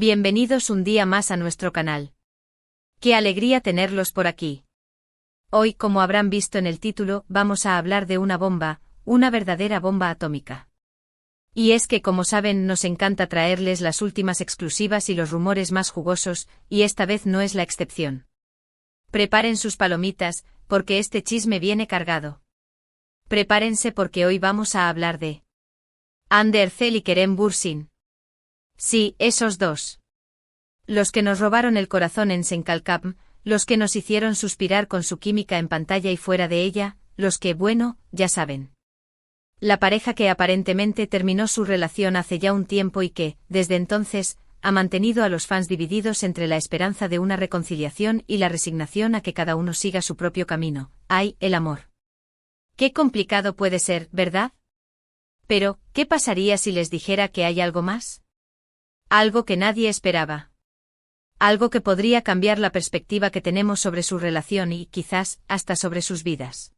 Bienvenidos un día más a nuestro canal. ¡Qué alegría tenerlos por aquí! Hoy, como habrán visto en el título, vamos a hablar de una bomba, una verdadera bomba atómica. Y es que, como saben, nos encanta traerles las últimas exclusivas y los rumores más jugosos, y esta vez no es la excepción. Preparen sus palomitas, porque este chisme viene cargado. Prepárense porque hoy vamos a hablar de Hande Erçel y Kerem Bürsin. Sí, esos dos. Los que nos robaron el corazón en Senkalkam, los que nos hicieron suspirar con su química en pantalla y fuera de ella, los que, bueno, ya saben. La pareja que aparentemente terminó su relación hace ya un tiempo y que, desde entonces, ha mantenido a los fans divididos entre la esperanza de una reconciliación y la resignación a que cada uno siga su propio camino. ¡Ay, el amor! Qué complicado puede ser, ¿verdad? Pero, ¿qué pasaría si les dijera que hay algo más? Algo que nadie esperaba. Algo que podría cambiar la perspectiva que tenemos sobre su relación y, quizás, hasta sobre sus vidas.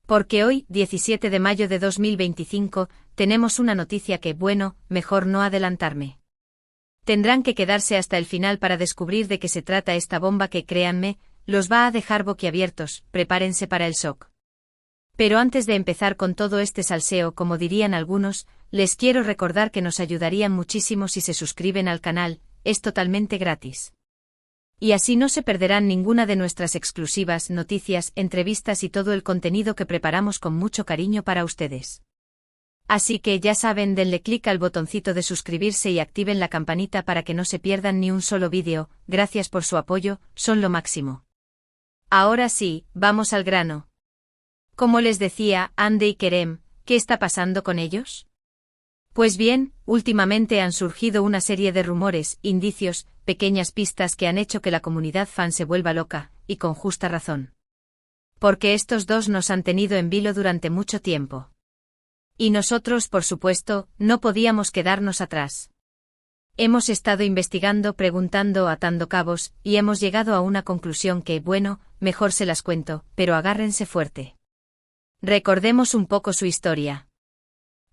Porque hoy, 17 de mayo de 2025, tenemos una noticia que, bueno, mejor no adelantarme. Tendrán que quedarse hasta el final para descubrir de qué se trata esta bomba que, créanme, los va a dejar boquiabiertos, prepárense para el shock. Pero antes de empezar con todo este salseo, como dirían algunos, les quiero recordar que nos ayudarían muchísimo si se suscriben al canal, es totalmente gratis. Y así no se perderán ninguna de nuestras exclusivas, noticias, entrevistas y todo el contenido que preparamos con mucho cariño para ustedes. Así que ya saben, denle clic al botoncito de suscribirse y activen la campanita para que no se pierdan ni un solo vídeo. Gracias por su apoyo, son lo máximo. Ahora sí, vamos al grano. Como les decía, Hande y Kerem, ¿qué está pasando con ellos? Pues bien, últimamente han surgido una serie de rumores, indicios, pequeñas pistas que han hecho que la comunidad fan se vuelva loca, y con justa razón. Porque estos dos nos han tenido en vilo durante mucho tiempo. Y nosotros, por supuesto, no podíamos quedarnos atrás. Hemos estado investigando, preguntando, atando cabos, y hemos llegado a una conclusión que, bueno, mejor se las cuento, pero agárrense fuerte. Recordemos un poco su historia.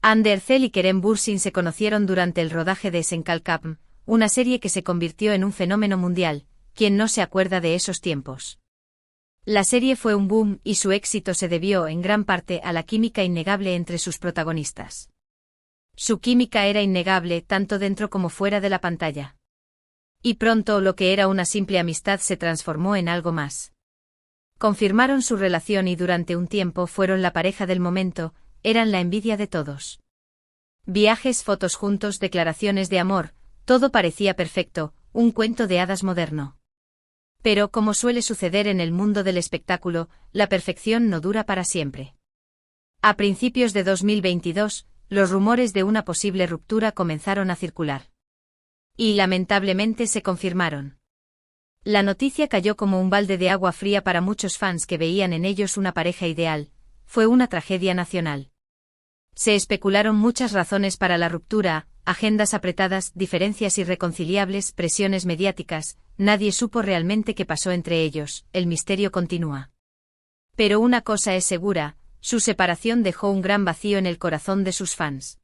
Hande Erçel y Kerem Bürsin se conocieron durante el rodaje de Senkalkam, una serie que se convirtió en un fenómeno mundial. ¿Quién no se acuerda de esos tiempos? La serie fue un boom y su éxito se debió en gran parte a la química innegable entre sus protagonistas. Su química era innegable tanto dentro como fuera de la pantalla. Y pronto lo que era una simple amistad se transformó en algo más. Confirmaron su relación y durante un tiempo fueron la pareja del momento, eran la envidia de todos. Viajes, fotos juntos, declaraciones de amor, todo parecía perfecto, un cuento de hadas moderno. Pero, como suele suceder en el mundo del espectáculo, la perfección no dura para siempre. A principios de 2022, los rumores de una posible ruptura comenzaron a circular. Y lamentablemente se confirmaron. La noticia cayó como un balde de agua fría para muchos fans que veían en ellos una pareja ideal. Fue una tragedia nacional. Se especularon muchas razones para la ruptura, agendas apretadas, diferencias irreconciliables, presiones mediáticas, nadie supo realmente qué pasó entre ellos, el misterio continúa. Pero una cosa es segura, su separación dejó un gran vacío en el corazón de sus fans.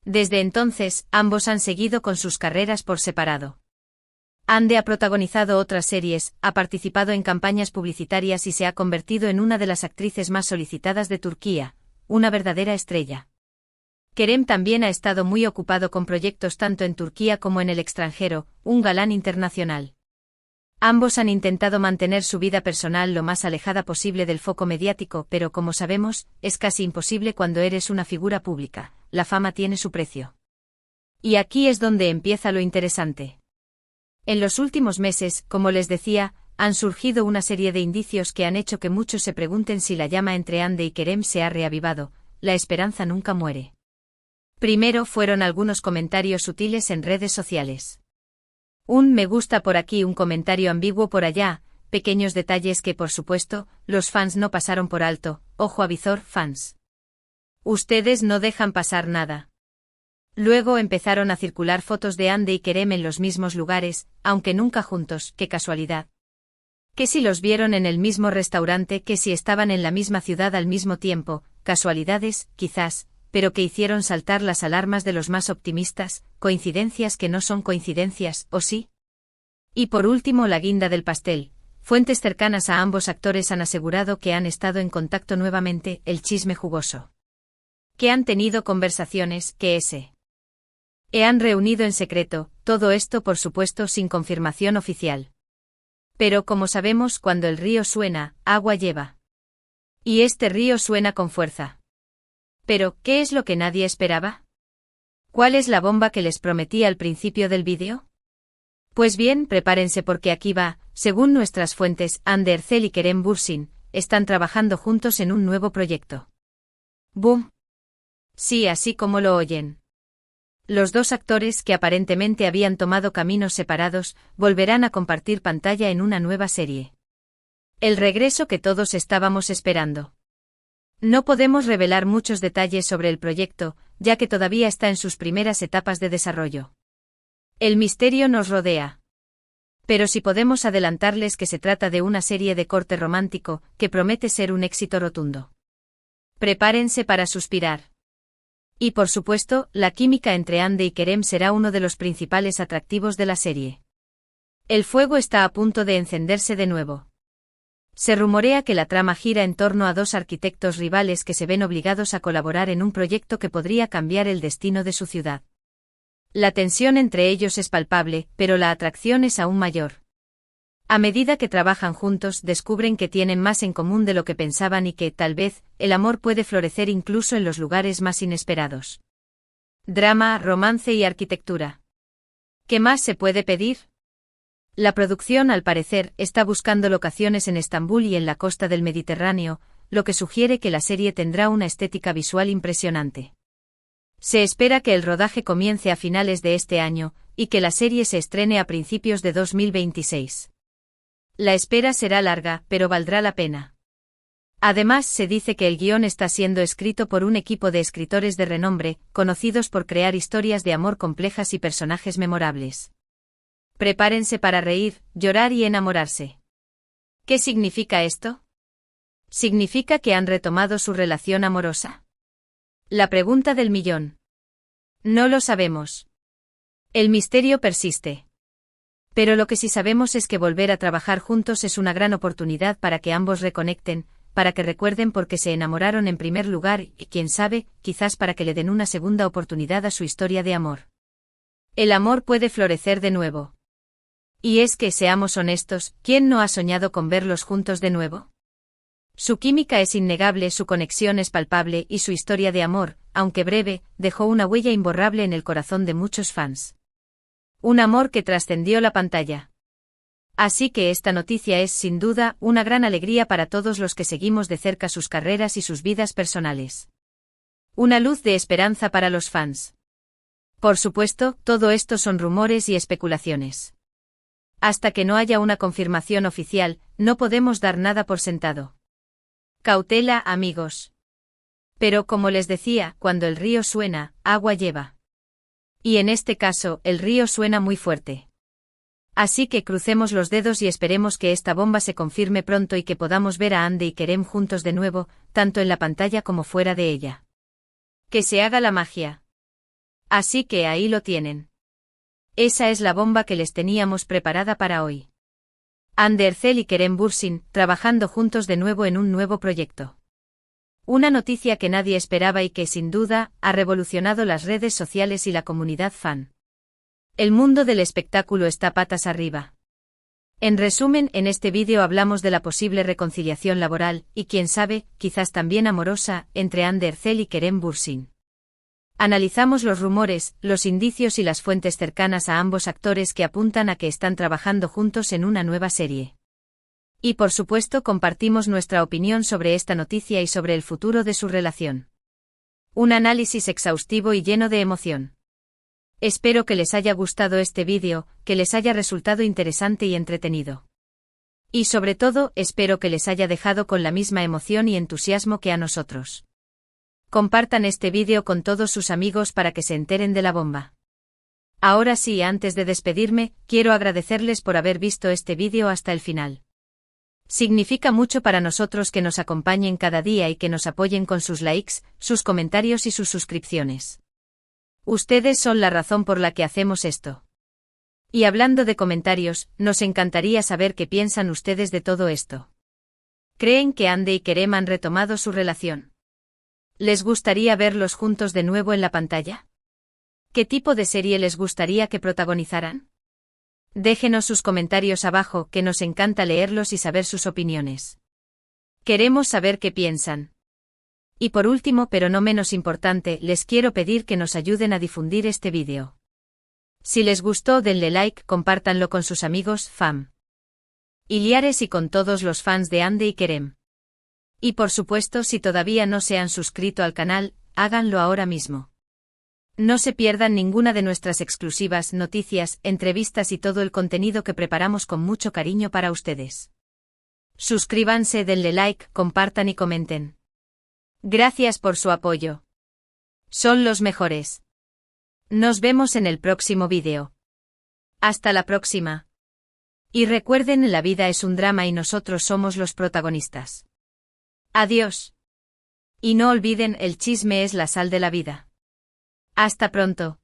Desde entonces, ambos han seguido con sus carreras por separado. Hande ha protagonizado otras series, ha participado en campañas publicitarias y se ha convertido en una de las actrices más solicitadas de Turquía, una verdadera estrella. Kerem también ha estado muy ocupado con proyectos tanto en Turquía como en el extranjero, un galán internacional. Ambos han intentado mantener su vida personal lo más alejada posible del foco mediático, pero como sabemos, es casi imposible cuando eres una figura pública, la fama tiene su precio. Y aquí es donde empieza lo interesante. En los últimos meses, como les decía, han surgido una serie de indicios que han hecho que muchos se pregunten si la llama entre Hande y Kerem se ha reavivado. La esperanza nunca muere. Primero fueron algunos comentarios sutiles en redes sociales. Un me gusta por aquí, un comentario ambiguo por allá, pequeños detalles que por supuesto, los fans no pasaron por alto. Ojo avizor, fans. Ustedes no dejan pasar nada. Luego empezaron a circular fotos de Hande y Kerem en los mismos lugares, aunque nunca juntos, qué casualidad. Que si los vieron en el mismo restaurante, que si estaban en la misma ciudad al mismo tiempo, casualidades, quizás, pero que hicieron saltar las alarmas de los más optimistas, coincidencias que no son coincidencias, ¿o sí? Y por último, la guinda del pastel. Fuentes cercanas a ambos actores han asegurado que han estado en contacto nuevamente, el chisme jugoso. Que han tenido conversaciones, que han reunido en secreto, todo esto por supuesto sin confirmación oficial. Pero como sabemos, cuando el río suena, agua lleva. Y este río suena con fuerza. Pero, ¿qué es lo que nadie esperaba? ¿Cuál es la bomba que les prometí al principio del vídeo? Pues bien, prepárense porque aquí va. Según nuestras fuentes, Ander Zel y Kerem Bürsin están trabajando juntos en un nuevo proyecto. ¡Boom! Sí, así como lo oyen. Los dos actores que aparentemente habían tomado caminos separados, volverán a compartir pantalla en una nueva serie. El regreso que todos estábamos esperando. No podemos revelar muchos detalles sobre el proyecto, ya que todavía está en sus primeras etapas de desarrollo. El misterio nos rodea. Pero sí podemos adelantarles que se trata de una serie de corte romántico, que promete ser un éxito rotundo. Prepárense para suspirar. Y por supuesto, la química entre Ande y Kerem será uno de los principales atractivos de la serie. El fuego está a punto de encenderse de nuevo. Se rumorea que la trama gira en torno a dos arquitectos rivales que se ven obligados a colaborar en un proyecto que podría cambiar el destino de su ciudad. La tensión entre ellos es palpable, pero la atracción es aún mayor. A medida que trabajan juntos, descubren que tienen más en común de lo que pensaban y que, tal vez, el amor puede florecer incluso en los lugares más inesperados. Drama, romance y arquitectura. ¿Qué más se puede pedir? La producción, al parecer, está buscando locaciones en Estambul y en la costa del Mediterráneo, lo que sugiere que la serie tendrá una estética visual impresionante. Se espera que el rodaje comience a finales de este año, y que la serie se estrene a principios de 2026. La espera será larga, pero valdrá la pena. Además, se dice que el guión está siendo escrito por un equipo de escritores de renombre, conocidos por crear historias de amor complejas y personajes memorables. Prepárense para reír, llorar y enamorarse. ¿Qué significa esto? ¿Significa que han retomado su relación amorosa? La pregunta del millón. No lo sabemos. El misterio persiste. Pero lo que sí sabemos es que volver a trabajar juntos es una gran oportunidad para que ambos reconecten, para que recuerden por qué se enamoraron en primer lugar y, quién sabe, quizás para que le den una segunda oportunidad a su historia de amor. El amor puede florecer de nuevo. Y es que, seamos honestos, ¿quién no ha soñado con verlos juntos de nuevo? Su química es innegable, su conexión es palpable y su historia de amor, aunque breve, dejó una huella imborrable en el corazón de muchos fans. Un amor que trascendió la pantalla. Así que esta noticia es, sin duda, una gran alegría para todos los que seguimos de cerca sus carreras y sus vidas personales. Una luz de esperanza para los fans. Por supuesto, todo esto son rumores y especulaciones. Hasta que no haya una confirmación oficial, no podemos dar nada por sentado. Cautela, amigos. Pero como les decía, cuando el río suena, agua lleva. Y en este caso, el río suena muy fuerte. Así que crucemos los dedos y esperemos que esta bomba se confirme pronto y que podamos ver a Ande y Kerem juntos de nuevo, tanto en la pantalla como fuera de ella. Que se haga la magia. Así que ahí lo tienen. Esa es la bomba que les teníamos preparada para hoy. Ander Zel y Kerem Bürsin, trabajando juntos de nuevo en un nuevo proyecto. Una noticia que nadie esperaba y que, sin duda, ha revolucionado las redes sociales y la comunidad fan. El mundo del espectáculo está patas arriba. En resumen, en este vídeo hablamos de la posible reconciliación laboral, y quién sabe, quizás también amorosa, entre Ander Zel y Kerem Bürsin. Analizamos los rumores, los indicios y las fuentes cercanas a ambos actores que apuntan a que están trabajando juntos en una nueva serie. Y por supuesto compartimos nuestra opinión sobre esta noticia y sobre el futuro de su relación. Un análisis exhaustivo y lleno de emoción. Espero que les haya gustado este vídeo, que les haya resultado interesante y entretenido. Y sobre todo, espero que les haya dejado con la misma emoción y entusiasmo que a nosotros. Compartan este vídeo con todos sus amigos para que se enteren de la bomba. Ahora sí, antes de despedirme, quiero agradecerles por haber visto este vídeo hasta el final. Significa mucho para nosotros que nos acompañen cada día y que nos apoyen con sus likes, sus comentarios y sus suscripciones. Ustedes son la razón por la que hacemos esto. Y hablando de comentarios, nos encantaría saber qué piensan ustedes de todo esto. ¿Creen que Ande y Kerem han retomado su relación? ¿Les gustaría verlos juntos de nuevo en la pantalla? ¿Qué tipo de serie les gustaría que protagonizaran? Déjenos sus comentarios abajo, que nos encanta leerlos y saber sus opiniones. Queremos saber qué piensan. Y por último, pero no menos importante, les quiero pedir que nos ayuden a difundir este vídeo. Si les gustó, denle like, compártanlo con sus amigos, familiares y con todos los fans de Ande y Kerem. Y por supuesto, si todavía no se han suscrito al canal, háganlo ahora mismo. No se pierdan ninguna de nuestras exclusivas noticias, entrevistas y todo el contenido que preparamos con mucho cariño para ustedes. Suscríbanse, denle like, compartan y comenten. Gracias por su apoyo. Son los mejores. Nos vemos en el próximo vídeo. Hasta la próxima. Y recuerden, la vida es un drama y nosotros somos los protagonistas. Adiós. Y no olviden, el chisme es la sal de la vida. Hasta pronto.